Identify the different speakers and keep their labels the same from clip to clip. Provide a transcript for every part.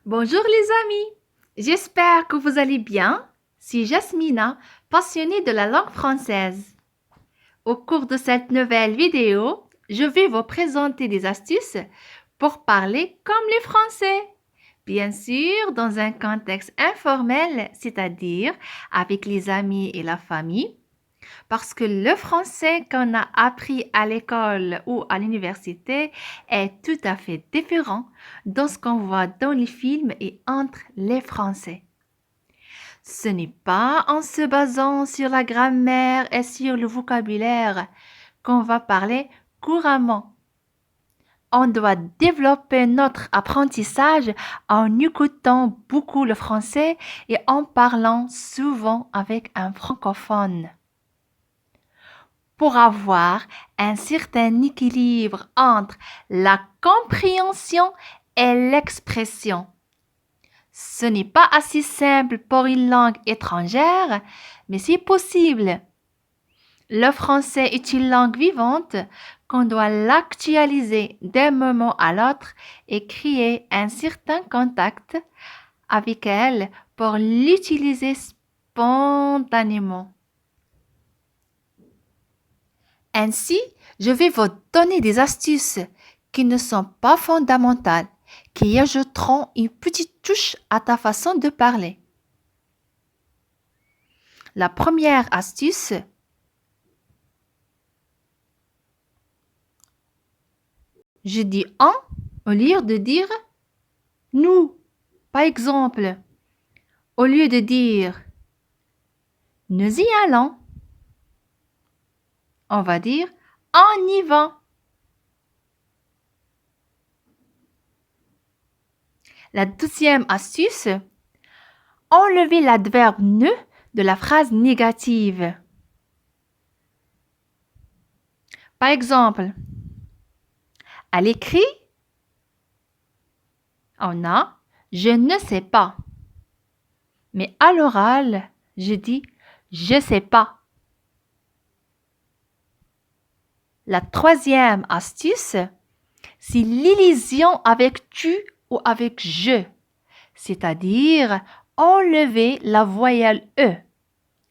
Speaker 1: Bonjour les amis, j'espère que vous allez bien. C'est Jasmina, passionnée de la langue française. Au cours de cette nouvelle vidéo, je vais vous présenter des astuces pour parler comme les Français. Bien sûr, dans un contexte informel, c'est-à-dire avec les amis et la famille, parce que le français qu'on a appris à l'école ou à l'université est tout à fait différent de ce qu'on voit dans les films et entre les Français. Ce n'est pas en se basant sur la grammaire et sur le vocabulaire qu'on va parler couramment. On doit développer notre apprentissage en écoutant beaucoup le français et en parlant souvent avec un francophone. Pour avoir un certain équilibre entre la compréhension et l'expression. Ce n'est pas assez simple pour une langue étrangère, mais c'est possible. Le français est une langue vivante qu'on doit l'actualiser d'un moment à l'autre et créer un certain contact avec elle pour l'utiliser spontanément. Ainsi, je vais vous donner des astuces qui ne sont pas fondamentales, qui ajouteront une petite touche à ta façon de parler. La première astuce, je dis en au lieu de dire nous. Par exemple, au lieu de dire nous y allons, on va dire on y va. La deuxième astuce, enlever l'adverbe ne de la phrase négative. Par exemple, à l'écrit, on a je ne sais pas. Mais à l'oral, je dis je sais pas. La troisième astuce, c'est l'illusion avec tu ou avec je, c'est-à-dire enlever la voyelle E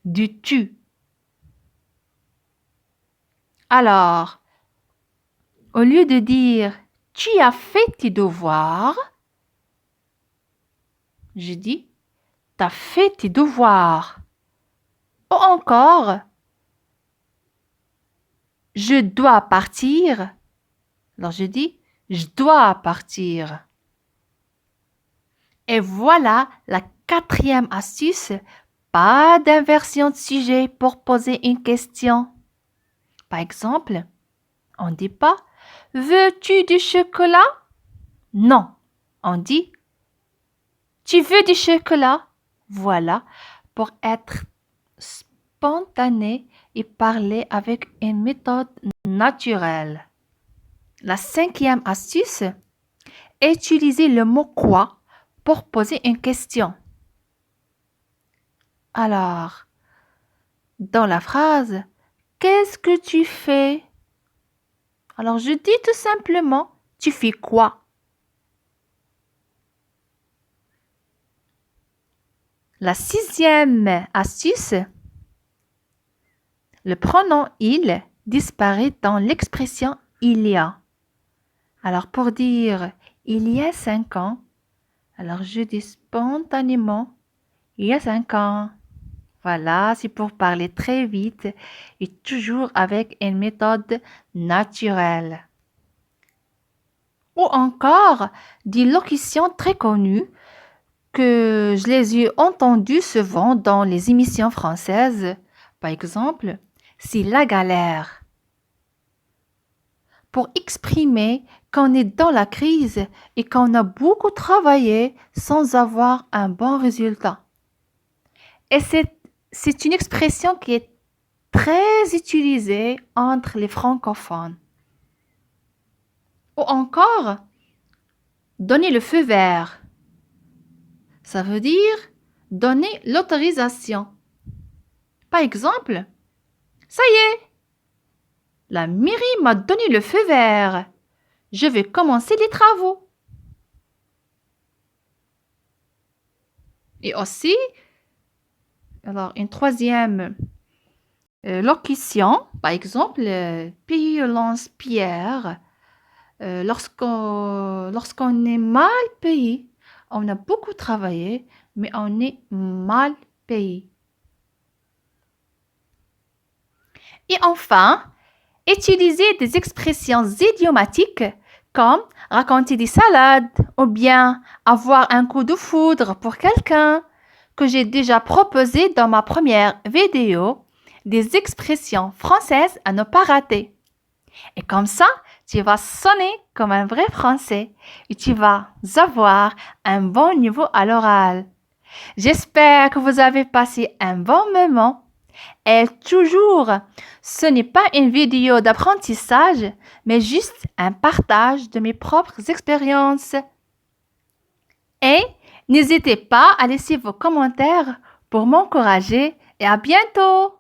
Speaker 1: du tu. Alors, au lieu de dire tu as fait tes devoirs, je dis t'as fait tes devoirs. Ou encore, je dois partir. Alors je dis je dois partir. Et voilà la quatrième astuce, pas d'inversion de sujet pour poser une question. Par exemple, on ne dit pas « Veux-tu du chocolat ?» Non, on dit « Tu veux du chocolat ?» Voilà, pour être spontané et parler avec une méthode naturelle. La cinquième astuce, utiliser le mot « quoi » pour poser une question. Alors, dans la phrase « Qu'est-ce que tu fais ?» Alors, je dis tout simplement « Tu fais quoi ?» La sixième astuce, le pronom « il » disparaît dans l'expression « il y a ». Alors, pour dire « il y a 5 ans », alors je dis spontanément « il y a 5 ans ». Voilà, c'est pour parler très vite et toujours avec une méthode naturelle. Ou encore des locutions très connues que je les ai entendues souvent dans les émissions françaises. Par exemple, c'est la galère. Pour exprimer qu'on est dans la crise et qu'on a beaucoup travaillé sans avoir un bon résultat. Et c'est une expression qui est très utilisée entre les francophones. Ou encore, donner le feu vert. Ça veut dire donner l'autorisation. Par exemple, ça y est, la mairie m'a donné le feu vert. Je vais commencer les travaux. Et aussi, alors une troisième locution, par exemple, Pierre lance pierre. Lorsqu'on est mal payé, on a beaucoup travaillé, mais on est mal payé. Et enfin, utiliser des expressions idiomatiques comme raconter des salades ou bien avoir un coup de foudre pour quelqu'un que j'ai déjà proposé dans ma première vidéo, des expressions françaises à ne pas rater. Et comme ça, tu vas sonner comme un vrai français et tu vas avoir un bon niveau à l'oral. J'espère que vous avez passé un bon moment. Et toujours, ce n'est pas une vidéo d'apprentissage, mais juste un partage de mes propres expériences. Et n'hésitez pas à laisser vos commentaires pour m'encourager et à bientôt!